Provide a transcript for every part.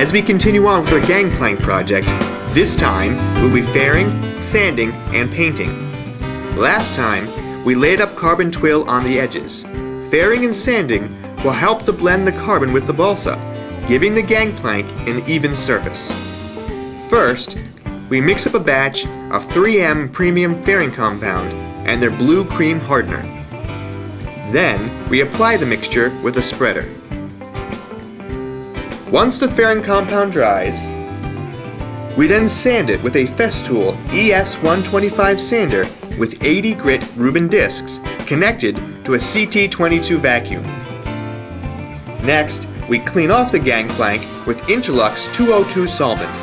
As we continue on with our gangplank project, this time we'll be fairing, sanding, and painting. Last time, we laid up carbon twill on the edges. Fairing and sanding will help to blend the carbon with the balsa, giving the gangplank an even surface. First, we mix up a batch of 3M premium fairing compound and their blue cream hardener. Then, we apply the mixture with a spreader. Once the fairing compound dries, we then sand it with a Festool ES125 sander with 80 grit Reuben discs connected to a CT22 vacuum. Next, we clean off the gangplank with Interlux 202 solvent.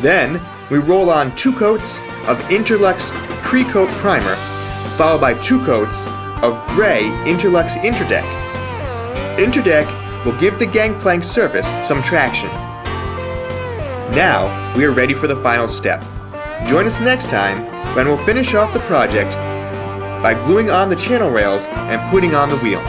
Then, we roll on 2 coats of Interlux Pre-Coat Primer, followed by 2 coats of gray Interlux Interdeck. Interdeck will give the gangplank surface some traction. Now, we are ready for the final step. Join us next time when we'll finish off the project by gluing on the channel rails and putting on the wheels.